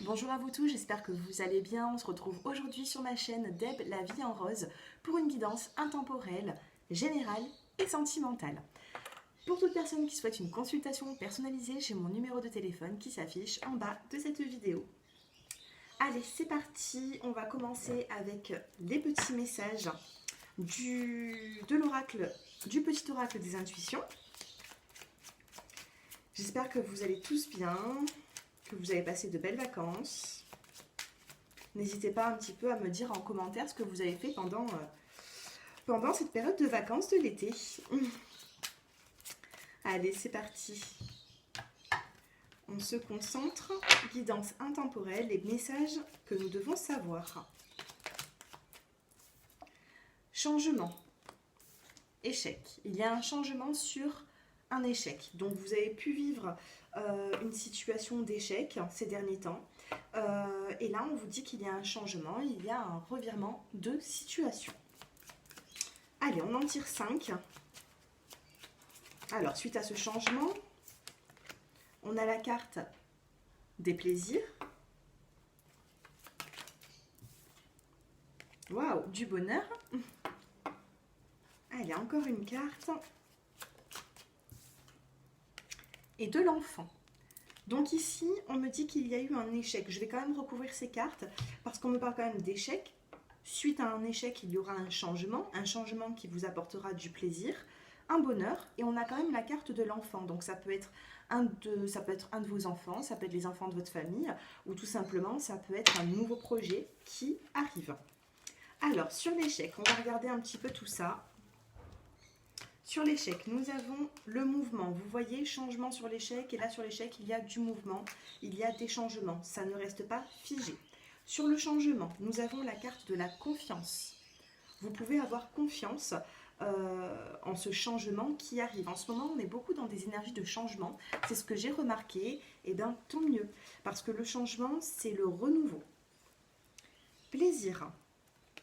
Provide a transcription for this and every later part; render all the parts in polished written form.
Bonjour à vous tous, j'espère que vous allez bien. On se retrouve aujourd'hui sur ma chaîne Deb La Vie en Rose pour une guidance intemporelle, générale et sentimentale. Pour toute personne qui souhaite une consultation personnalisée, j'ai mon numéro de téléphone qui s'affiche en bas de cette vidéo. Allez, c'est parti, on va commencer avec les petits messages du petit oracle des intuitions. J'espère que vous allez tous bien, que vous avez passé de belles vacances. N'hésitez pas un petit peu à me dire en commentaire ce que vous avez fait pendant cette période de vacances de l'été. Allez, c'est parti. On se concentre. Guidance intemporelle, les messages que nous devons savoir. Changement. Échec. Il y a un changement sur un échec. Donc vous avez pu vivre une situation d'échec ces derniers temps. Et là, on vous dit qu'il y a un changement, il y a un revirement de situation. Allez, on en tire 5. Alors, suite à ce changement, on a la carte des plaisirs. Waouh, du bonheur. Allez, encore une carte. Et de l'enfant. Donc ici, on me dit qu'il y a eu un échec. Je vais quand même recouvrir ces cartes parce qu'on me parle quand même d'échec. Suite à un échec, il y aura un changement qui vous apportera du plaisir, un bonheur. Et on a quand même la carte de l'enfant. Donc ça peut être un de vos enfants, ça peut être les enfants de votre famille, ou tout simplement, ça peut être un nouveau projet qui arrive. Alors, sur l'échec, on va regarder un petit peu tout ça. Sur l'échec, nous avons le mouvement. Vous voyez, changement sur l'échec. Et là, sur l'échec, il y a du mouvement. Il y a des changements. Ça ne reste pas figé. Sur le changement, nous avons la carte de la confiance. Vous pouvez avoir confiance en ce changement qui arrive. En ce moment, on est beaucoup dans des énergies de changement. C'est ce que j'ai remarqué. Et bien, tant mieux. Parce que le changement, c'est le renouveau. Plaisir.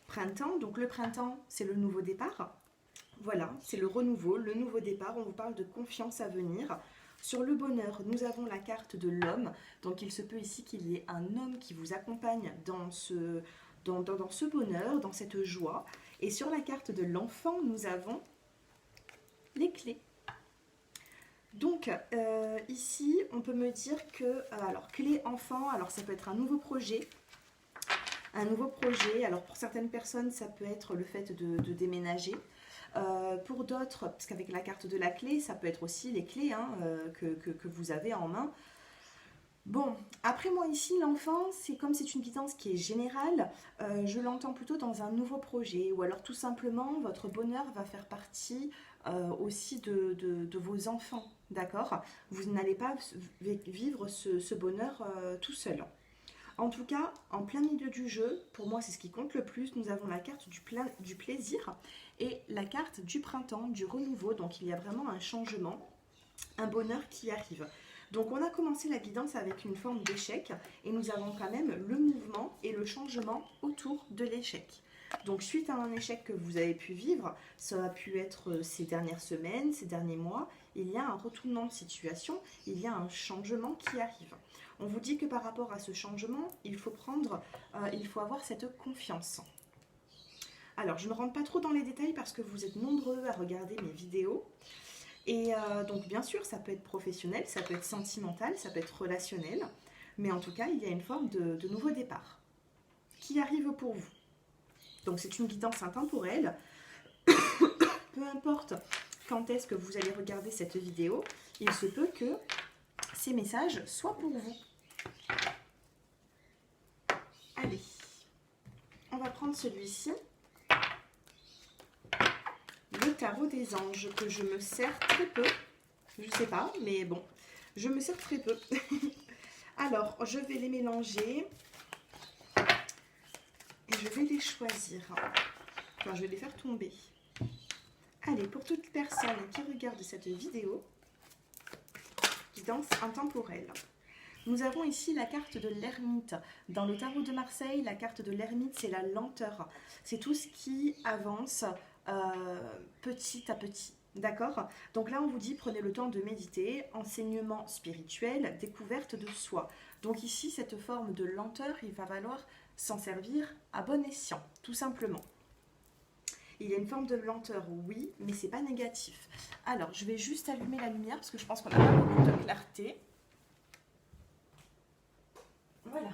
Printemps. Donc, le printemps, c'est le nouveau départ. Voilà, c'est le renouveau, le nouveau départ. On vous parle de confiance à venir. Sur le bonheur, nous avons la carte de l'homme. Donc, il se peut ici qu'il y ait un homme qui vous accompagne dans ce bonheur, dans cette joie. Et sur la carte de l'enfant, nous avons les clés. Donc, ici, on peut me dire que, alors, clé enfant, alors ça peut être un nouveau projet. Un nouveau projet, alors pour certaines personnes, ça peut être le fait de déménager. Pour d'autres, parce qu'avec la carte de la clé, ça peut être aussi les clés que vous avez en main. Bon, après moi ici, l'enfant, c'est comme c'est une guidance qui est générale, je l'entends plutôt dans un nouveau projet, ou alors tout simplement, votre bonheur va faire partie aussi de vos enfants, d'accord? Vous n'allez pas vivre ce bonheur tout seul. En tout cas, en plein milieu du jeu, pour moi c'est ce qui compte le plus, nous avons la carte du plaisir et la carte du printemps, du renouveau. Donc il y a vraiment un changement, un bonheur qui arrive. Donc on a commencé la guidance avec une forme d'échec et nous avons quand même le mouvement et le changement autour de l'échec. Donc suite à un échec que vous avez pu vivre, ça a pu être ces dernières semaines, ces derniers mois, il y a un retournement de situation, il y a un changement qui arrive. On vous dit que par rapport à ce changement, il faut avoir cette confiance. Alors, je ne rentre pas trop dans les détails parce que vous êtes nombreux à regarder mes vidéos. Et donc, bien sûr, ça peut être professionnel, ça peut être sentimental, ça peut être relationnel. Mais en tout cas, il y a une forme de nouveau départ qui arrive pour vous. Donc, c'est une guidance intemporelle. Peu importe quand est-ce que vous allez regarder cette vidéo, il se peut que ces messages soient pour vous. Allez, on va prendre celui-ci, le tarot des anges, que je me sers très peu. Je ne sais pas, mais bon, je me sers très peu. Alors, je vais les mélanger et je vais les choisir. Enfin, je vais les faire tomber. Allez, pour toute personne qui regarde cette vidéo, guidance intemporelle. Nous avons ici la carte de l'ermite. Dans le tarot de Marseille, la carte de l'ermite, c'est la lenteur. C'est tout ce qui avance petit à petit. D'accord? Donc là, on vous dit, prenez le temps de méditer, enseignement spirituel, découverte de soi. Donc ici, cette forme de lenteur, il va falloir s'en servir à bon escient, tout simplement. Il y a une forme de lenteur, oui, mais c'est pas négatif. Alors, je vais juste allumer la lumière parce que je pense qu'on n'a pas beaucoup de clarté. Voilà.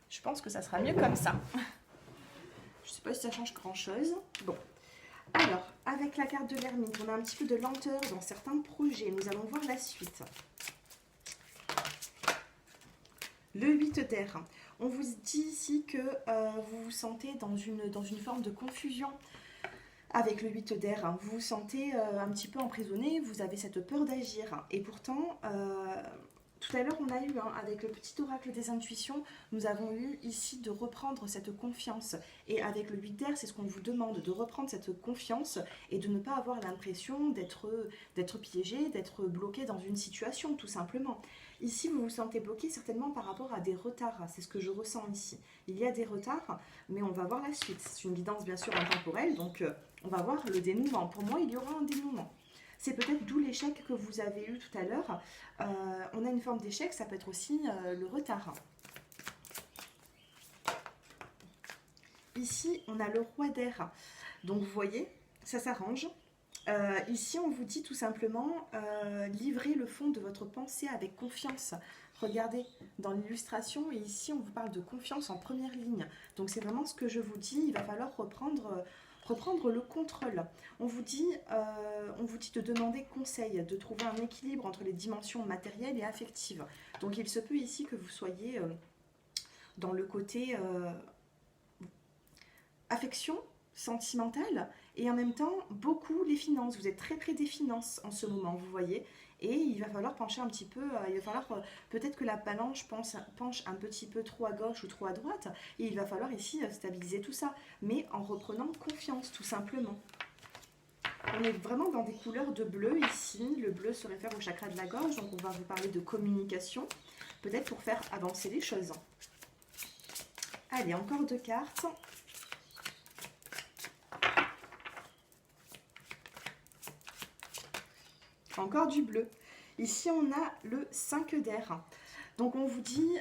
Je pense que ça sera mieux comme ça. Je ne sais pas si ça change grand-chose. Bon. Alors, avec la carte de l'ermite, on a un petit peu de lenteur dans certains projets. Nous allons voir la suite. Le 8 d'air. On vous dit ici que vous vous sentez dans une forme de confusion avec le 8 d'air. Vous vous sentez un petit peu emprisonné, vous avez cette peur d'agir. Et pourtant, tout à l'heure, on a eu, avec le petit oracle des intuitions, nous avons eu ici de reprendre cette confiance. Et avec le 8 d'air, c'est ce qu'on vous demande, de reprendre cette confiance et de ne pas avoir l'impression d'être piégé, d'être bloqué dans une situation, tout simplement. Ici, vous vous sentez bloqué certainement par rapport à des retards. C'est ce que je ressens ici. Il y a des retards, mais on va voir la suite. C'est une guidance, bien sûr, intemporelle, donc on va voir le dénouement. Pour moi, il y aura un dénouement. C'est peut-être d'où l'échec que vous avez eu tout à l'heure. On a une forme d'échec, ça peut être aussi le retard. Ici, on a le roi d'air. Donc, vous voyez, ça s'arrange. Ici, on vous dit tout simplement, livrez le fond de votre pensée avec confiance. Regardez, dans l'illustration, et ici, on vous parle de confiance en première ligne. Donc, c'est vraiment ce que je vous dis. Il va falloir reprendre le contrôle. On vous dit de demander conseil, de trouver un équilibre entre les dimensions matérielles et affectives. Donc il se peut ici que vous soyez dans le côté affection sentimentale et en même temps beaucoup les finances. Vous êtes très près des finances en ce moment, vous voyez. Et il va falloir pencher un petit peu, il va falloir peut-être que la balance penche un petit peu trop à gauche ou trop à droite, et il va falloir ici stabiliser tout ça, mais en reprenant confiance tout simplement. On est vraiment dans des couleurs de bleu ici, le bleu se réfère au chakra de la gorge, donc on va vous parler de communication, peut-être pour faire avancer les choses. Allez, encore 2 cartes. Encore du bleu. Ici, on a le 5 d'air. Donc, on vous dit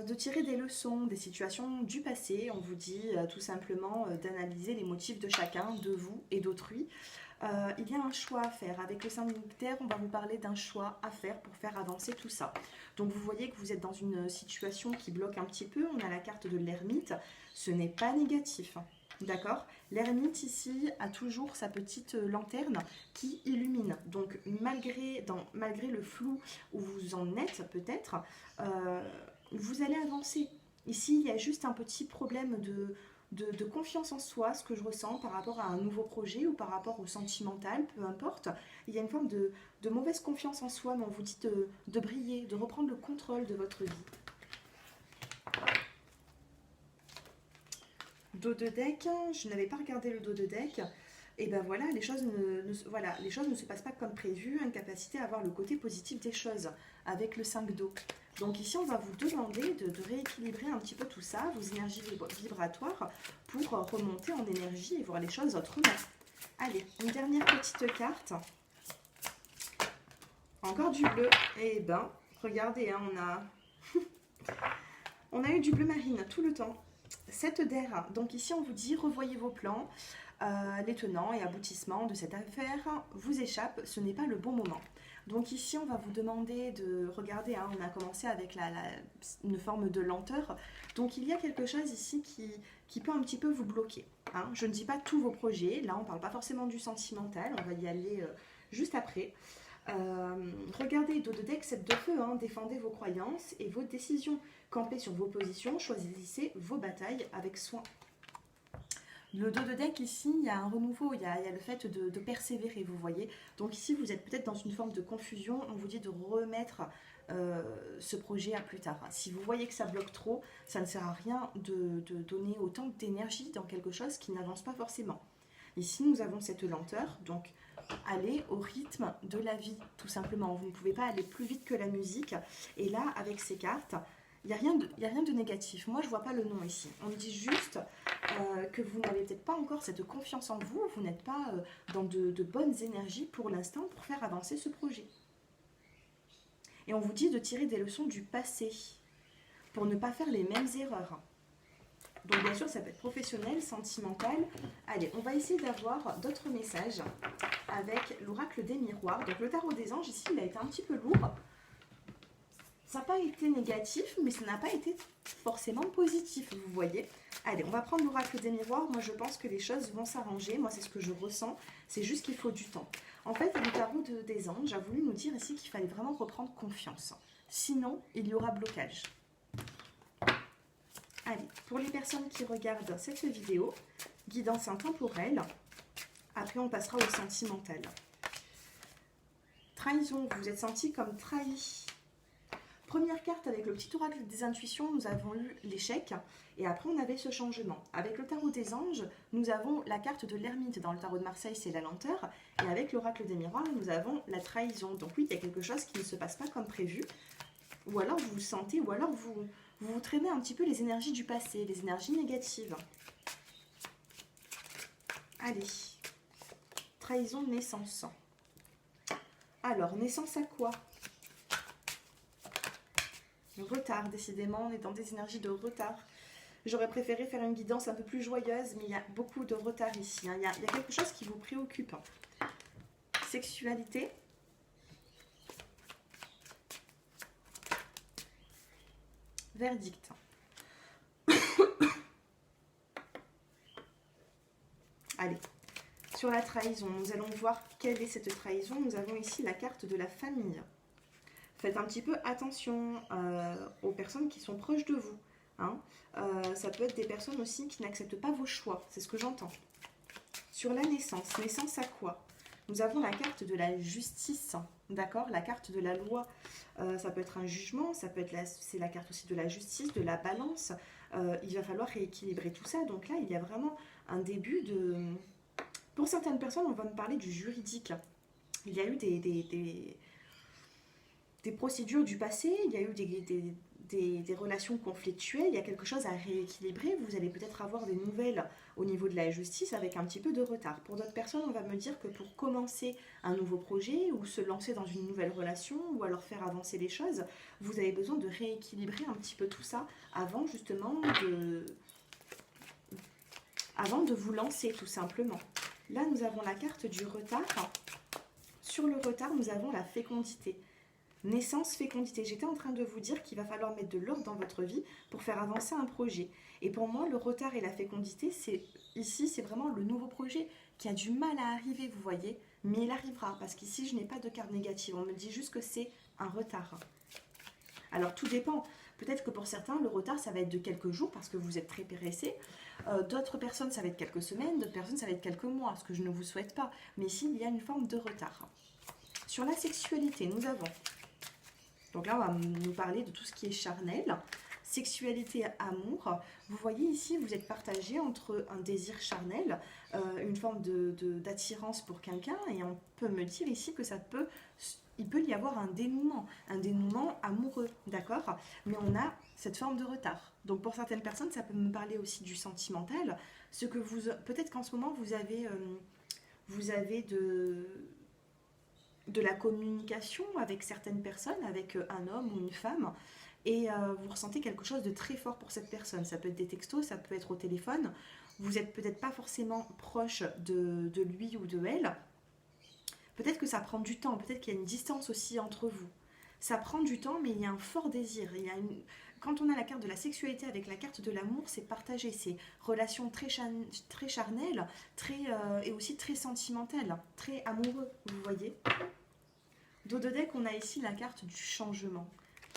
de tirer des leçons des situations du passé. On vous dit tout simplement d'analyser les motifs de chacun, de vous et d'autrui. Il y a un choix à faire. Avec le 5 d'air, on va vous parler d'un choix à faire pour faire avancer tout ça. Donc, vous voyez que vous êtes dans une situation qui bloque un petit peu. On a la carte de l'ermite. Ce n'est pas négatif. D'accord? L'ermite ici a toujours sa petite lanterne qui illumine. Donc malgré le flou où vous en êtes peut-être, vous allez avancer. Ici, il y a juste un petit problème de confiance en soi, ce que je ressens par rapport à un nouveau projet ou par rapport au sentimental, peu importe. Il y a une forme de mauvaise confiance en soi, mais on vous dit de briller, de reprendre le contrôle de votre vie. Dos de deck, je n'avais pas regardé le dos de deck. Et ben voilà, les choses ne se passent pas comme prévu, incapacité à voir le côté positif des choses avec le 5 d'eau. Donc ici, on va vous demander de rééquilibrer un petit peu tout ça, vos énergies vibratoires, pour remonter en énergie et voir les choses autrement. Allez, une dernière petite carte. Encore du bleu. Et ben, regardez, on a eu du bleu marine tout le temps. 7 d'air. Donc ici, on vous dit, revoyez vos plans. Les tenants et aboutissements de cette affaire vous échappent. Ce n'est pas le bon moment. Donc ici, on va vous demander de regarder. On a commencé avec une forme de lenteur. Donc il y a quelque chose ici qui peut un petit peu vous bloquer. Je ne dis pas tous vos projets. Là, on ne parle pas forcément du sentimental. On va y aller juste après. Regardez, dos de deck, 7 de feu, défendez vos croyances et vos décisions, campez sur vos positions, choisissez vos batailles avec soin. Le dos de deck ici, il y a un renouveau, il y a le fait de persévérer, vous voyez. Donc ici, vous êtes peut-être dans une forme de confusion, on vous dit de remettre ce projet à plus tard. Si vous voyez que ça bloque trop, ça ne sert à rien de donner autant d'énergie dans quelque chose qui n'avance pas forcément. Ici, nous avons cette lenteur, donc allez au rythme de la vie, tout simplement. Vous ne pouvez pas aller plus vite que la musique. Et là, avec ces cartes, Il n'y a rien de négatif. Moi, je ne vois pas le non ici. On me dit juste que vous n'avez peut-être pas encore cette confiance en vous, vous n'êtes pas dans de bonnes énergies pour l'instant pour faire avancer ce projet. Et on vous dit de tirer des leçons du passé pour ne pas faire les mêmes erreurs. Donc bien sûr, ça peut être professionnel, sentimental. Allez, on va essayer d'avoir d'autres messages avec l'oracle des miroirs. Donc le tarot des anges, ici, il a été un petit peu lourd. Ça n'a pas été négatif, mais ça n'a pas été forcément positif, vous voyez. Allez, on va prendre l'oracle des miroirs. Moi, je pense que les choses vont s'arranger. Moi, c'est ce que je ressens. C'est juste qu'il faut du temps. En fait, le tarot des anges a voulu nous dire ici qu'il fallait vraiment reprendre confiance. Sinon, il y aura blocage. Allez, pour les personnes qui regardent cette vidéo, guidance intemporelle. Après, on passera au sentimental. Trahison, vous vous êtes senti comme trahi. Première carte avec le petit oracle des intuitions, nous avons eu l'échec et après on avait ce changement. Avec le tarot des anges, nous avons la carte de l'ermite. Dans le tarot de Marseille, c'est la lenteur. Et avec l'oracle des miroirs, nous avons la trahison. Donc oui, il y a quelque chose qui ne se passe pas comme prévu. Ou alors vous vous sentez, ou alors vous traînez un petit peu les énergies du passé, les énergies négatives. Allez, trahison, naissance. Alors, naissance à quoi ? Retard, décidément, on est dans des énergies de retard. J'aurais préféré faire une guidance un peu plus joyeuse, mais il y a beaucoup de retard ici. Il y a quelque chose qui vous préoccupe. Sexualité. Verdict. Allez, sur la trahison, nous allons voir quelle est cette trahison. Nous avons ici la carte de la famille. Faites un petit peu attention aux personnes qui sont proches de vous. Hein. Ça peut être des personnes aussi qui n'acceptent pas vos choix. C'est ce que j'entends. Sur la naissance, naissance à quoi? Nous avons la carte de la justice. D'accord? La carte de la loi. Ça peut être un jugement. C'est la carte aussi de la justice, de la balance. Il va falloir rééquilibrer tout ça. Donc là, il y a vraiment un début de... Pour certaines personnes, on va me parler du juridique. Il y a eu des procédures du passé, il y a eu des relations conflictuelles, il y a quelque chose à rééquilibrer. Vous allez peut-être avoir des nouvelles au niveau de la justice avec un petit peu de retard. Pour d'autres personnes, on va me dire que pour commencer un nouveau projet ou se lancer dans une nouvelle relation ou alors faire avancer les choses, vous avez besoin de rééquilibrer un petit peu tout ça avant justement de vous lancer tout simplement. Là, nous avons la carte du retard. Sur le retard, nous avons la fécondité. Naissance, fécondité. J'étais en train de vous dire qu'il va falloir mettre de l'ordre dans votre vie pour faire avancer un projet. Et pour moi, le retard et la fécondité, c'est vraiment le nouveau projet qui a du mal à arriver, vous voyez. Mais il arrivera, parce qu'ici, je n'ai pas de carte négative. On me dit juste que c'est un retard. Alors, tout dépend. Peut-être que pour certains, le retard, ça va être de quelques jours parce que vous êtes très pressés. D'autres personnes, ça va être quelques semaines. D'autres personnes, ça va être quelques mois, ce que je ne vous souhaite pas. Mais ici, il y a une forme de retard. Sur la sexualité, nous avons... Donc là, on va nous parler de tout ce qui est charnel. Sexualité, amour. Vous voyez ici, vous êtes partagé entre un désir charnel, une forme d'attirance pour quelqu'un. Et on peut me dire ici que il peut y avoir un dénouement amoureux, d'accord? Mais on a cette forme de retard. Donc pour certaines personnes, ça peut me parler aussi du sentimental. Peut-être qu'en ce moment, vous avez de la communication avec certaines personnes, avec un homme ou une femme, et vous ressentez quelque chose de très fort pour cette personne. Ça peut être des textos, ça peut être au téléphone. Vous n'êtes peut-être pas forcément proche de lui ou de elle. Peut-être que ça prend du temps, peut-être qu'il y a une distance aussi entre vous. Ça prend du temps, mais il y a un fort désir. Quand on a la carte de la sexualité avec la carte de l'amour, c'est partagé. C'est relation très charnelle, et aussi très sentimentale, très amoureux, vous voyez. Dos de deck, on a ici la carte du changement.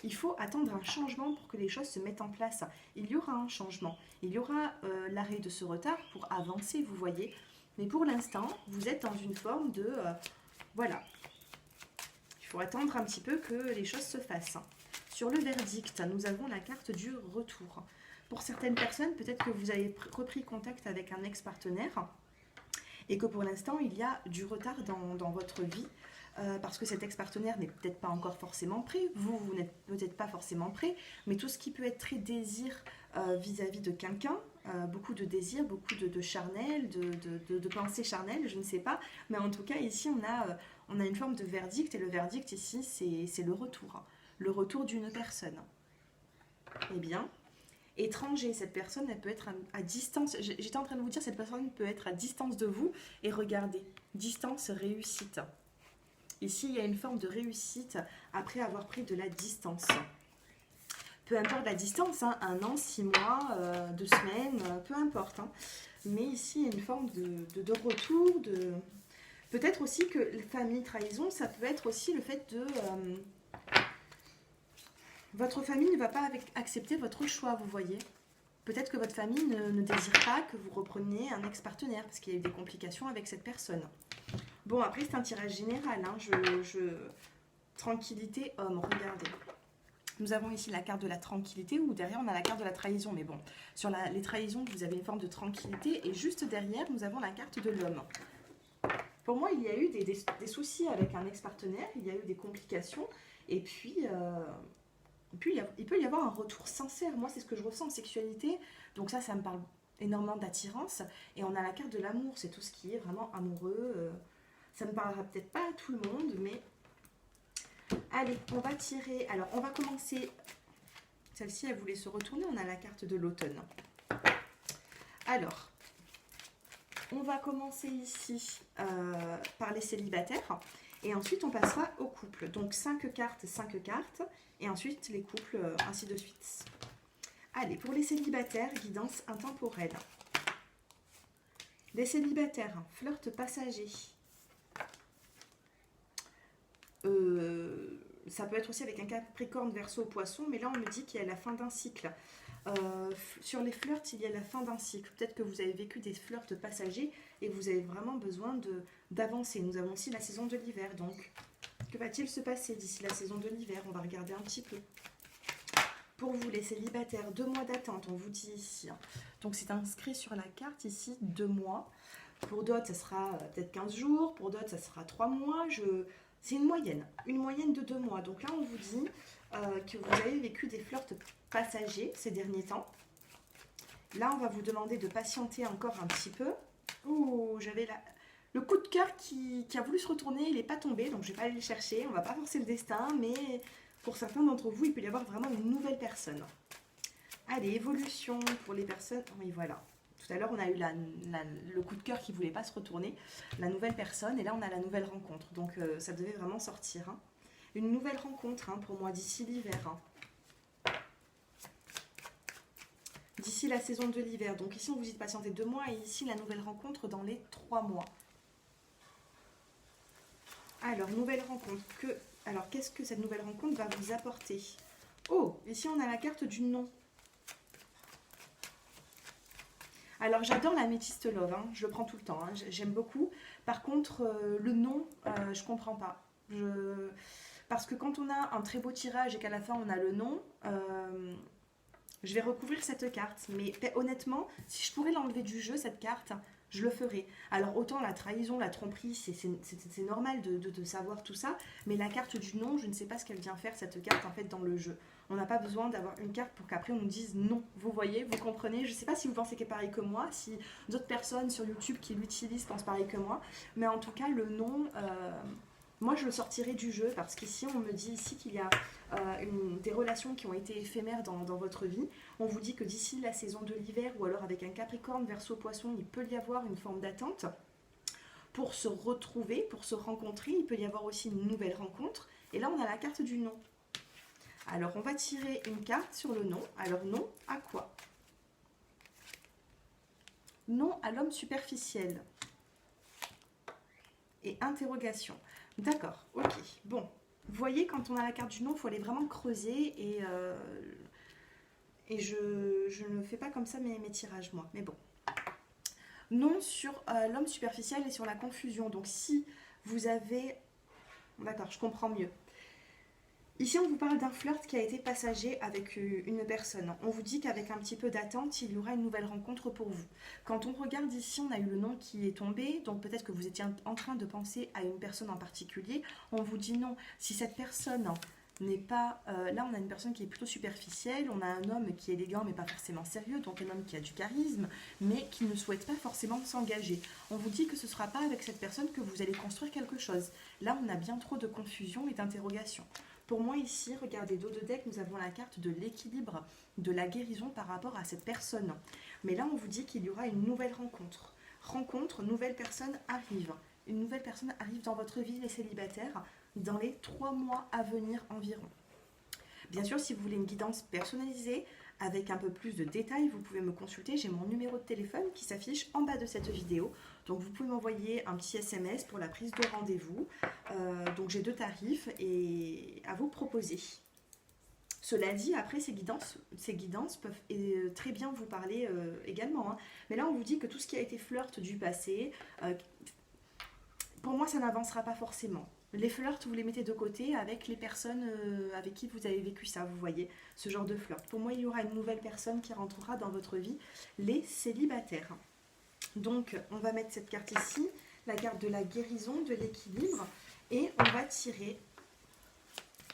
Il faut attendre un changement pour que les choses se mettent en place. Il y aura un changement. Il y aura l'arrêt de ce retard pour avancer, vous voyez. Mais pour l'instant, vous êtes dans une forme de... voilà. Il faut attendre un petit peu que les choses se fassent. Sur le verdict, nous avons la carte du retour. Pour certaines personnes, peut-être que vous avez repris contact avec un ex-partenaire et que pour l'instant, il y a du retard dans votre vie. parce que cet ex-partenaire n'est peut-être pas encore forcément prêt, vous n'êtes peut-être pas forcément prêt, mais tout ce qui peut être très désir vis-à-vis de quelqu'un, beaucoup de désir, beaucoup de charnel, de pensée charnelle, je ne sais pas, mais en tout cas ici on a une forme de verdict, et le verdict ici c'est le retour d'une personne. Eh bien, étranger, cette personne elle peut être à distance, j'étais en train de vous dire cette personne peut être à distance de vous, et regardez, distance réussite. Ici il y a une forme de réussite après avoir pris de la distance. Peu importe la distance, hein, 1 an, 6 mois, 2 semaines, peu importe. Hein. Mais ici, il y a une forme de retour, peut-être aussi que famille trahison, ça peut être aussi le fait de... votre famille ne va pas accepter votre choix, vous voyez. Peut-être que votre famille ne désire pas que vous repreniez un ex-partenaire, parce qu'il y a eu des complications avec cette personne. Bon, après, c'est un tirage général. Hein, tranquillité, homme, regardez. Nous avons ici la carte de la tranquillité, ou derrière on a la carte de la trahison, mais bon, sur les trahisons, vous avez une forme de tranquillité, et juste derrière, nous avons la carte de l'homme. Pour moi, il y a eu des soucis avec un ex-partenaire, il y a eu des complications, et puis il peut y avoir un retour sincère. Moi, c'est ce que je ressens en sexualité, donc ça me parle énormément d'attirance, et on a la carte de l'amour, c'est tout ce qui est vraiment amoureux. Ça ne parlera peut-être pas à tout le monde, mais... Allez, on va tirer. Alors, on va commencer. Celle-ci, elle voulait se retourner. On a la carte de l'automne. Alors, on va commencer ici par les célibataires. Et ensuite, on passera au couple. Donc, 5 cartes, 5 cartes. Et ensuite, les couples, ainsi de suite. Allez, pour les célibataires, guidance intemporelle. Les célibataires, flirt passager. Ça peut être aussi avec un Capricorne, Verseau, Poisson, mais là on me dit qu'il y a la fin d'un cycle. Sur les flirts, il y a la fin d'un cycle. Peut-être que vous avez vécu des flirts passagers et vous avez vraiment besoin d'avancer. Nous avons aussi la saison de l'hiver, donc que va-t-il se passer d'ici la saison de l'hiver? On va regarder un petit peu. Pour vous les célibataires, 2 mois d'attente, on vous dit ici. Donc c'est inscrit sur la carte ici, 2 mois. Pour d'autres, ça sera peut-être 15 jours. Pour d'autres, ça sera 3 mois. C'est une moyenne de 2 mois. Donc là, on vous dit que vous avez vécu des flirts passagers ces derniers temps. Là, on va vous demander de patienter encore un petit peu. Oh, j'avais le coup de cœur qui a voulu se retourner, il n'est pas tombé, donc je ne vais pas aller le chercher. On ne va pas forcer le destin, mais pour certains d'entre vous, il peut y avoir vraiment une nouvelle personne. Allez, évolution pour les personnes. Oui, voilà. Tout à l'heure, on a eu le coup de cœur qui ne voulait pas se retourner, la nouvelle personne, et là, on a la nouvelle rencontre. Donc, ça devait vraiment sortir. Hein. Une nouvelle rencontre, hein, pour moi, d'ici l'hiver. Hein. D'ici la saison de l'hiver. Donc, ici, on vous dit de patienter 2 mois, et ici, la nouvelle rencontre dans les 3 mois. Alors, nouvelle rencontre. Alors, qu'est-ce que cette nouvelle rencontre va vous apporter? Oh, ici, on a la carte du non. Alors, j'adore la métiste love, hein. Je le prends tout le temps, hein. J'aime beaucoup. Par contre, le non, je comprends pas. Parce que quand on a un très beau tirage et qu'à la fin, on a le non, je vais recouvrir cette carte. Mais honnêtement, si je pourrais l'enlever du jeu, cette carte, je le ferai. Alors, autant la trahison, la tromperie, c'est normal de savoir tout ça. Mais la carte du non, je ne sais pas ce qu'elle vient faire, cette carte, en fait, dans le jeu. On n'a pas besoin d'avoir une carte pour qu'après on nous dise non. Vous voyez, vous comprenez. Je ne sais pas si vous pensez qu'elle est pareil que moi, si d'autres personnes sur YouTube qui l'utilisent pensent pareil que moi. Mais en tout cas, le non, moi je le sortirai du jeu parce qu'ici on me dit ici qu'il y a des relations qui ont été éphémères dans votre vie. On vous dit que d'ici la saison de l'hiver ou alors avec un Capricorne, Verseau, Poisson, il peut y avoir une forme d'attente pour se retrouver, pour se rencontrer. Il peut y avoir aussi une nouvelle rencontre. Et là, on a la carte du non. Alors, on va tirer une carte sur le non. Alors, non à quoi? Non à l'homme superficiel. Et interrogation. D'accord, ok. Bon, vous voyez, quand on a la carte du non, il faut aller vraiment creuser. Et je ne fais pas comme ça mes tirages, moi. Mais bon. Non sur l'homme superficiel et sur la confusion. Donc, si vous avez... D'accord, je comprends mieux. Ici, on vous parle d'un flirt qui a été passager avec une personne. On vous dit qu'avec un petit peu d'attente, il y aura une nouvelle rencontre pour vous. Quand on regarde ici, on a eu le nom qui est tombé, donc peut-être que vous étiez en train de penser à une personne en particulier. On vous dit non. Si cette personne n'est pas... là, on a une personne qui est plutôt superficielle, on a un homme qui est élégant mais pas forcément sérieux, donc un homme qui a du charisme, mais qui ne souhaite pas forcément s'engager. On vous dit que ce ne sera pas avec cette personne que vous allez construire quelque chose. Là, on a bien trop de confusion et d'interrogation. Pour moi ici, regardez, dos de deck, nous avons la carte de l'équilibre, de la guérison par rapport à cette personne. Mais là, on vous dit qu'il y aura une nouvelle rencontre. Rencontre, nouvelle personne arrive. Une nouvelle personne arrive dans votre vie, les célibataires, dans les 3 mois à venir environ. Bien sûr, si vous voulez une guidance personnalisée, avec un peu plus de détails, vous pouvez me consulter. J'ai mon numéro de téléphone qui s'affiche en bas de cette vidéo. Donc vous pouvez m'envoyer un petit SMS pour la prise de rendez-vous. Donc j'ai 2 tarifs et à vous proposer. Cela dit, après ces guidances peuvent très bien vous parler également. Hein. Mais là, on vous dit que tout ce qui a été flirt du passé, pour moi, ça n'avancera pas forcément. Les flirts, vous les mettez de côté avec les personnes avec qui vous avez vécu ça, vous voyez, ce genre de flirt. Pour moi, il y aura une nouvelle personne qui rentrera dans votre vie, les célibataires. Donc, on va mettre cette carte ici, la carte de la guérison, de l'équilibre, et on va tirer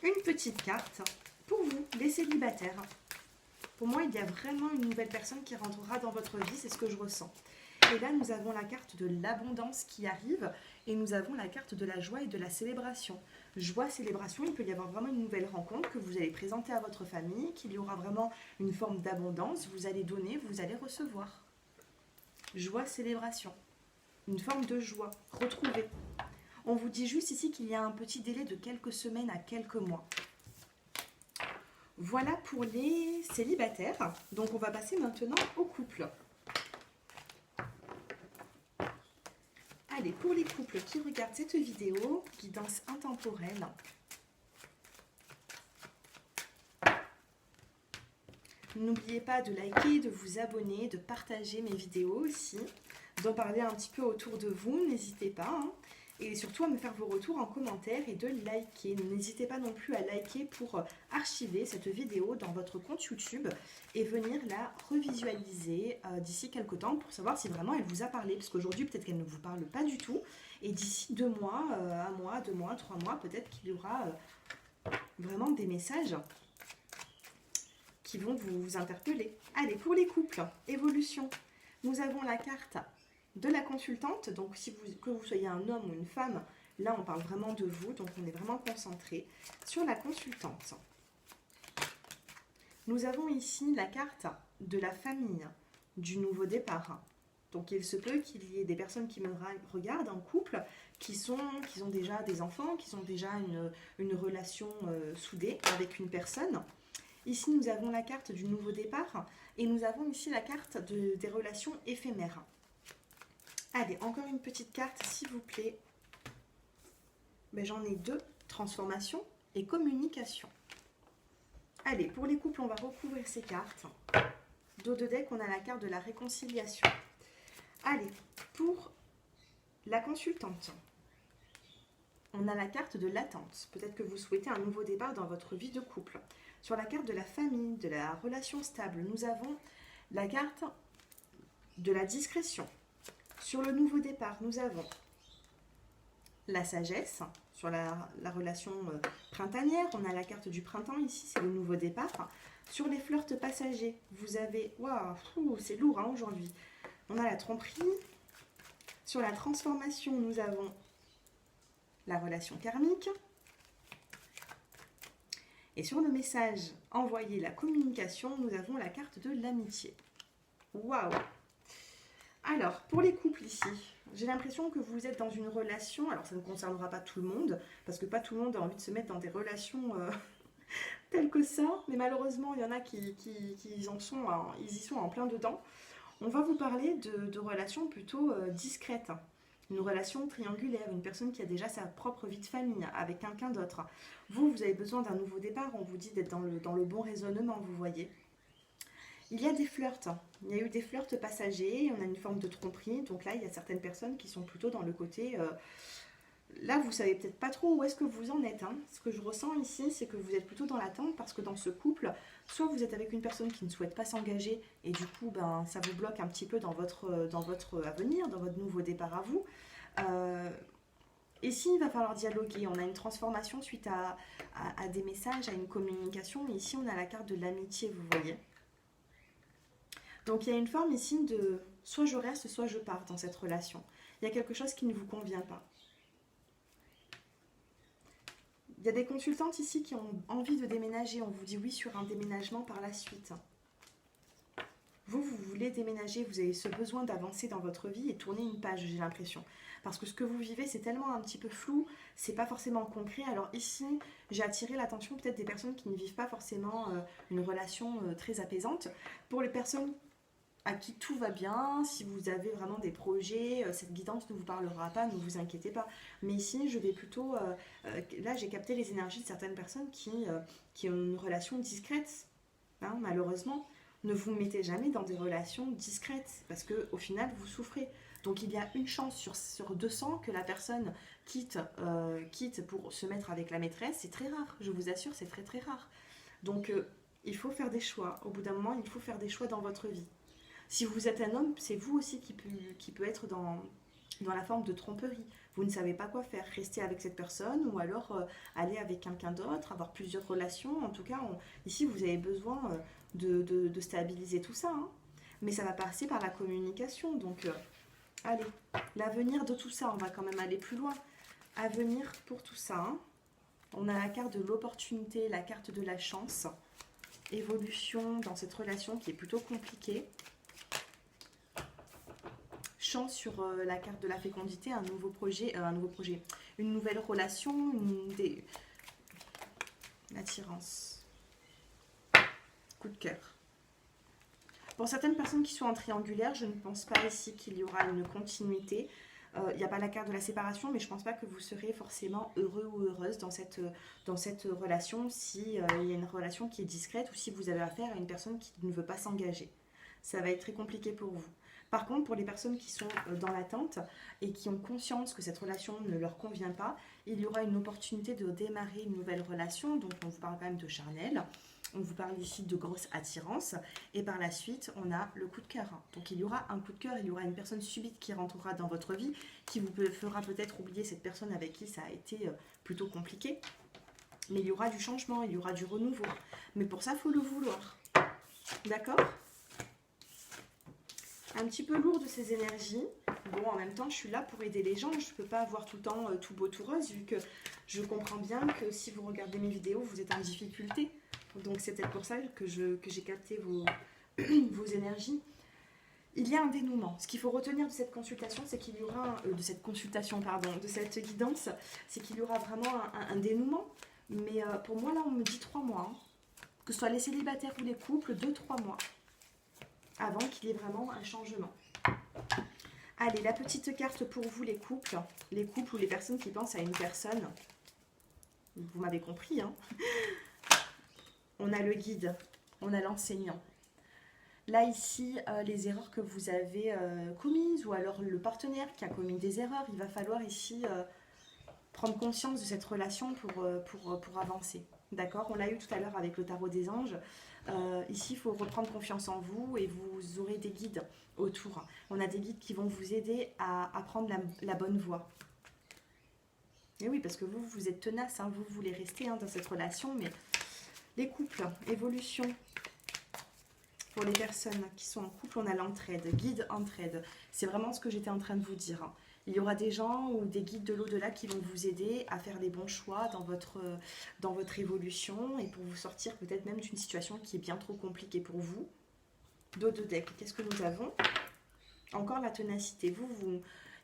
une petite carte pour vous, les célibataires. Pour moi, il y a vraiment une nouvelle personne qui rentrera dans votre vie, c'est ce que je ressens. Et là, nous avons la carte de l'abondance qui arrive et nous avons la carte de la joie et de la célébration. Joie, célébration, il peut y avoir vraiment une nouvelle rencontre que vous allez présenter à votre famille, qu'il y aura vraiment une forme d'abondance, vous allez donner, vous allez recevoir. Joie, célébration, une forme de joie, retrouvée. On vous dit juste ici qu'il y a un petit délai de quelques semaines à quelques mois. Voilà pour les célibataires. Donc on va passer maintenant au couple. Allez, pour les couples qui regardent cette vidéo, guidance intemporelle. N'oubliez pas de liker, de vous abonner, de partager mes vidéos aussi, d'en parler un petit peu autour de vous, n'hésitez pas. Hein. Et surtout à me faire vos retours en commentaire et de liker. N'hésitez pas non plus à liker pour archiver cette vidéo dans votre compte YouTube et venir la revisualiser d'ici quelques temps pour savoir si vraiment elle vous a parlé. Parce qu'aujourd'hui, peut-être qu'elle ne vous parle pas du tout. Et d'ici 2 mois, 1 mois, 2 mois, 3 mois, peut-être qu'il y aura vraiment des messages qui vont vous interpeller. Allez, pour les couples, évolution. Nous avons la carte de la consultante, donc que vous soyez un homme ou une femme, là on parle vraiment de vous, donc on est vraiment concentré sur la consultante. Nous avons ici la carte de la famille, du nouveau départ. Donc il se peut qu'il y ait des personnes qui me regardent en couple, qui ont déjà des enfants, qui ont déjà une relation soudée avec une personne. Ici nous avons la carte du nouveau départ et nous avons ici la carte des relations éphémères. Allez, encore une petite carte, s'il vous plaît. Ben, j'en ai 2, transformation et communication. Allez, pour les couples, on va recouvrir ces cartes. Dos de deck, on a la carte de la réconciliation. Allez, pour la consultante, on a la carte de l'attente. Peut-être que vous souhaitez un nouveau départ dans votre vie de couple. Sur la carte de la famille, de la relation stable, nous avons la carte de la discrétion. Sur le nouveau départ, nous avons la sagesse. Sur la relation printanière, on a la carte du printemps ici, c'est le nouveau départ. Sur les flirts passagers, vous avez... Waouh, c'est lourd hein, aujourd'hui. On a la tromperie. Sur la transformation, nous avons la relation karmique. Et sur le message envoyé, la communication, nous avons la carte de l'amitié. Waouh! Alors, pour les couples ici, j'ai l'impression que vous êtes dans une relation, alors ça ne concernera pas tout le monde, parce que pas tout le monde a envie de se mettre dans des relations telles que ça, mais malheureusement, il y en a qui y sont en plein dedans. On va vous parler de relations plutôt discrètes, une relation triangulaire, une personne qui a déjà sa propre vie de famille avec quelqu'un d'autre. Vous avez besoin d'un nouveau départ, on vous dit d'être dans le bon raisonnement, vous voyez. Il y a des flirts, il y a eu des flirts passagers, on a une forme de tromperie, donc là il y a certaines personnes qui sont plutôt dans le côté là, vous savez peut-être pas trop où est-ce que vous en êtes. Hein. Ce que je ressens ici, c'est que vous êtes plutôt dans l'attente parce que dans ce couple, soit vous êtes avec une personne qui ne souhaite pas s'engager et du coup, ben, ça vous bloque un petit peu dans votre avenir, dans votre nouveau départ à vous. Euh, Ici, il va falloir dialoguer. On a une transformation suite à des messages, à une communication. Mais ici, on a la carte de l'amitié, vous voyez. Donc, il y a une forme ici de soit je reste, soit je pars dans cette relation. Il y a quelque chose qui ne vous convient pas. Il y a des consultantes ici qui ont envie de déménager. On vous dit oui sur un déménagement par la suite. Vous voulez déménager, vous avez ce besoin d'avancer dans votre vie et tourner une page, j'ai l'impression. Parce que ce que vous vivez, c'est tellement un petit peu flou, c'est pas forcément concret. Alors ici, j'ai attiré l'attention peut-être des personnes qui ne vivent pas forcément une relation très apaisante. Pour les personnes à qui tout va bien, si vous avez vraiment des projets, cette guidance ne vous parlera pas, ne vous inquiétez pas. Mais ici, je vais plutôt... là, j'ai capté les énergies de certaines personnes qui ont une relation discrète, hein, malheureusement. Ne vous mettez jamais dans des relations discrètes parce qu'au final vous souffrez. Donc il y a une chance sur 200 que la personne quitte pour se mettre avec la maîtresse. C'est très rare, je vous assure, c'est très très rare. Donc il faut faire des choix. Au bout d'un moment, il faut faire des choix dans votre vie. Si vous êtes un homme, c'est vous aussi qui peut être dans la forme de tromperie. Vous ne savez pas quoi faire, rester avec cette personne ou alors aller avec quelqu'un d'autre, avoir plusieurs relations. En tout cas, ici, vous avez besoin de stabiliser tout ça. Hein. Mais ça va passer par la communication. Donc, allez, l'avenir de tout ça, on va quand même aller plus loin. Avenir pour tout ça. Hein. On a la carte de l'opportunité, la carte de la chance. Évolution dans cette relation qui est plutôt compliquée. Chance sur la carte de la fécondité, un nouveau projet, une nouvelle relation, l'attirance. Coup de cœur. Pour certaines personnes qui sont en triangulaire, je ne pense pas ici qu'il y aura une continuité. Il n'y a pas la carte de la séparation, mais je ne pense pas que vous serez forcément heureux ou heureuse dans cette relation si il y a une relation qui est discrète ou si vous avez affaire à une personne qui ne veut pas s'engager. Ça va être très compliqué pour vous. Par contre, pour les personnes qui sont dans l'attente et qui ont conscience que cette relation ne leur convient pas, il y aura une opportunité de démarrer une nouvelle relation. Donc, on vous parle quand même de charnel. On vous parle ici de grosse attirance. Et par la suite, on a le coup de cœur. Donc, il y aura un coup de cœur, il y aura une personne subite qui rentrera dans votre vie, qui vous fera peut-être oublier cette personne avec qui ça a été plutôt compliqué. Mais il y aura du changement, il y aura du renouveau. Mais pour ça, il faut le vouloir. D'accord ? Un petit peu lourd de ces énergies. Bon, en même temps, je suis là pour aider les gens. Je ne peux pas avoir tout le temps tout beau, tout rose, vu que je comprends bien que si vous regardez mes vidéos, vous êtes en difficulté. Donc, c'est peut-être pour ça que j'ai capté vos énergies. Il y a un dénouement. Ce qu'il faut retenir de cette consultation, c'est qu'il y aura... de cette guidance, c'est qu'il y aura vraiment un dénouement. Mais pour moi, là, on me dit 3 mois. Hein. Que ce soit les célibataires ou les couples, 2-3 mois. Avant qu'il y ait vraiment un changement. Allez, la petite carte pour vous, les couples ou les personnes qui pensent à une personne. Vous m'avez compris, hein. On a le guide, on a l'enseignant. Là, ici, les erreurs que vous avez commises ou alors le partenaire qui a commis des erreurs, il va falloir ici prendre conscience de cette relation pour avancer. D'accord ? On l'a eu tout à l'heure avec le tarot des anges. Ici, il faut reprendre confiance en vous et vous aurez des guides autour. On a des guides qui vont vous aider à prendre la bonne voie. Et oui, parce que vous êtes tenace, hein, vous voulez rester dans cette relation, mais les couples, évolution. Pour les personnes qui sont en couple, on a l'entraide, guide entraide. C'est vraiment ce que j'étais en train de vous dire. Hein. Il y aura des gens ou des guides de l'au-delà qui vont vous aider à faire les bons choix dans votre évolution et pour vous sortir peut-être même d'une situation qui est bien trop compliquée pour vous. Dos de deck, qu'est-ce que nous avons ? Encore la ténacité.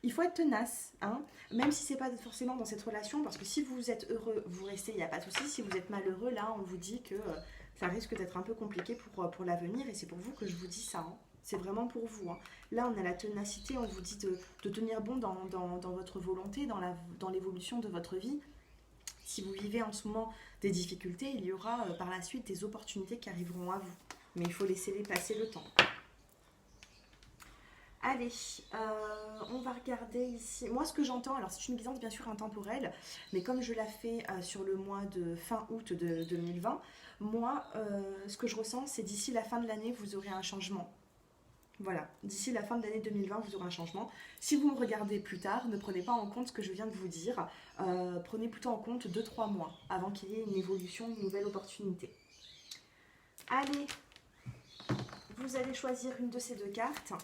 Il faut être tenace, hein, même si c'est pas forcément dans cette relation, parce que si vous êtes heureux, vous restez, il n'y a pas de souci. Si vous êtes malheureux, là, on vous dit que ça risque d'être un peu compliqué pour l'avenir, et c'est pour vous que je vous dis ça. Hein. C'est vraiment pour vous. Hein. Là, on a la ténacité, on vous dit de tenir bon dans votre volonté, dans l'évolution de votre vie. Si vous vivez en ce moment des difficultés, il y aura par la suite des opportunités qui arriveront à vous. Mais il faut laisser passer le temps. Allez, on va regarder ici. Moi, ce que j'entends, alors c'est une guidance bien sûr intemporelle, mais comme je la fais sur le mois de fin août de 2020, moi, ce que je ressens, c'est d'ici la fin de l'année, vous aurez un changement. Voilà, d'ici la fin de l'année 2020, vous aurez un changement. Si vous me regardez plus tard, ne prenez pas en compte ce que je viens de vous dire. Prenez plutôt en compte 2-3 mois avant qu'il y ait une évolution, une nouvelle opportunité. Allez, vous allez choisir une de ces deux cartes.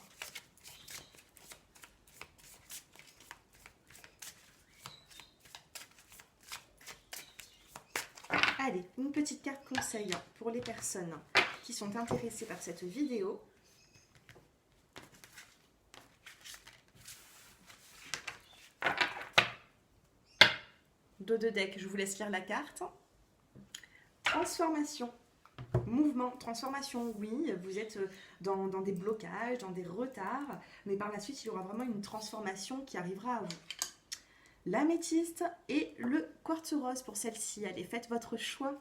Allez, une petite carte conseil pour les personnes qui sont intéressées par cette vidéo. Dos de deck, je vous laisse lire la carte. Transformation. Mouvement, transformation, oui, vous êtes dans des blocages, dans des retards, mais par la suite, il y aura vraiment une transformation qui arrivera à vous. L'améthyste et le quartz rose pour celle-ci. Allez, faites votre choix.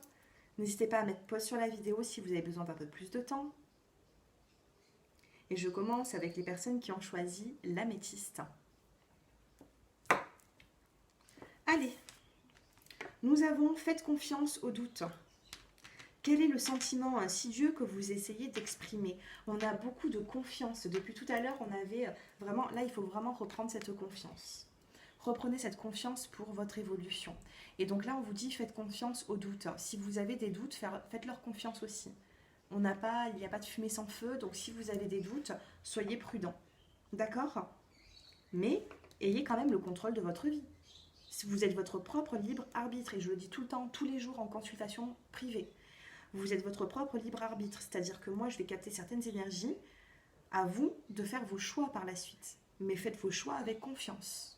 N'hésitez pas à mettre pause sur la vidéo si vous avez besoin d'un peu plus de temps. Et je commence avec les personnes qui ont choisi l'améthyste. Allez, nous avons fait confiance au doute. Quel est le sentiment insidieux que vous essayez d'exprimer? On a beaucoup de confiance. Depuis tout à l'heure, on avait vraiment... Là, il faut vraiment reprendre cette confiance. Reprenez cette confiance pour votre évolution. Et donc là, on vous dit, faites confiance aux doutes. Si vous avez des doutes, faites-leur confiance aussi. Il n'y a pas de fumée sans feu, donc si vous avez des doutes, soyez prudents. D'accord? Mais ayez quand même le contrôle de votre vie. Vous êtes votre propre libre arbitre, et je le dis tout le temps, tous les jours en consultation privée. Vous êtes votre propre libre arbitre, c'est-à-dire que moi, je vais capter certaines énergies, à vous de faire vos choix par la suite. Mais faites vos choix avec confiance.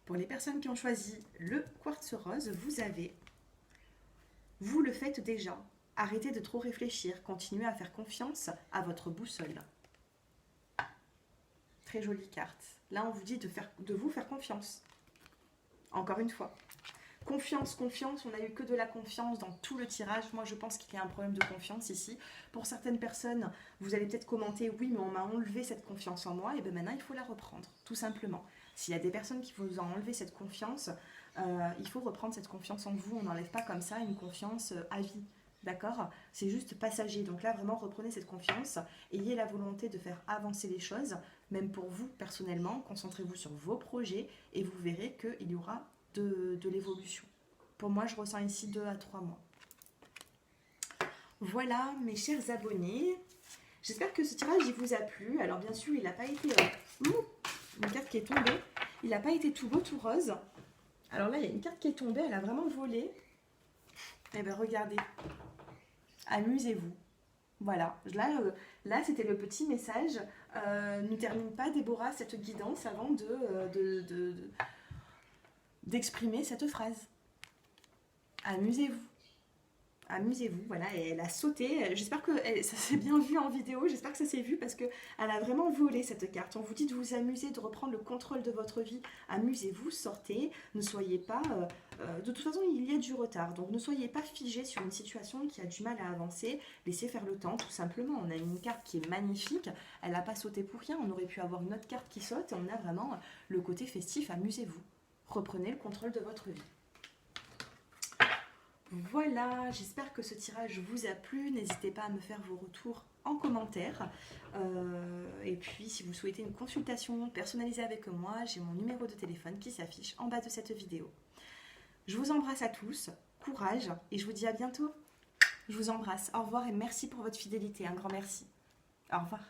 Pour les personnes qui ont choisi le quartz rose, vous le faites déjà. Arrêtez de trop réfléchir, continuez à faire confiance à votre boussole. Très jolie carte. Là, on vous dit de vous faire confiance. Encore une fois. Confiance, confiance, on n'a eu que de la confiance dans tout le tirage. Moi, je pense qu'il y a un problème de confiance ici. Pour certaines personnes, vous allez peut-être commenter, oui, mais on m'a enlevé cette confiance en moi, et bien maintenant, il faut la reprendre, tout simplement. S'il y a des personnes qui vous ont enlevé cette confiance, il faut reprendre cette confiance en vous. On n'enlève pas comme ça une confiance à vie, d'accord? C'est juste passager. Donc là, vraiment, reprenez cette confiance. Ayez la volonté de faire avancer les choses, même pour vous, personnellement. Concentrez-vous sur vos projets, et vous verrez qu'il y aura de l'évolution. Pour moi, je ressens ici 2 à 3 mois. Voilà, mes chers abonnés. J'espère que ce tirage il vous a plu. Alors, bien sûr, il n'a pas été... une carte qui est tombée. Il n'a pas été tout beau, tout rose. Alors là, il y a une carte qui est tombée. Elle a vraiment volé. Eh bien, regardez. Amusez-vous. Voilà. Là c'était le petit message. Ne termine pas, Déborah, cette guidance avant d'exprimer cette phrase. Amusez-vous. Amusez-vous, voilà, et elle a sauté. J'espère que ça s'est bien vu en vidéo, j'espère que ça s'est vu parce qu'elle a vraiment volé cette carte. On vous dit de vous amuser, de reprendre le contrôle de votre vie. Amusez-vous, sortez, ne soyez pas... de toute façon, il y a du retard, donc ne soyez pas figé sur une situation qui a du mal à avancer. Laissez faire le temps, tout simplement. On a une carte qui est magnifique, elle n'a pas sauté pour rien. On aurait pu avoir une autre carte qui saute et on a vraiment le côté festif. Amusez-vous. Reprenez le contrôle de votre vie. Voilà, j'espère que ce tirage vous a plu. N'hésitez pas à me faire vos retours en commentaire. Et puis, si vous souhaitez une consultation personnalisée avec moi, j'ai mon numéro de téléphone qui s'affiche en bas de cette vidéo. Je vous embrasse à tous, courage, et je vous dis à bientôt. Je vous embrasse, au revoir et merci pour votre fidélité, un grand merci. Au revoir.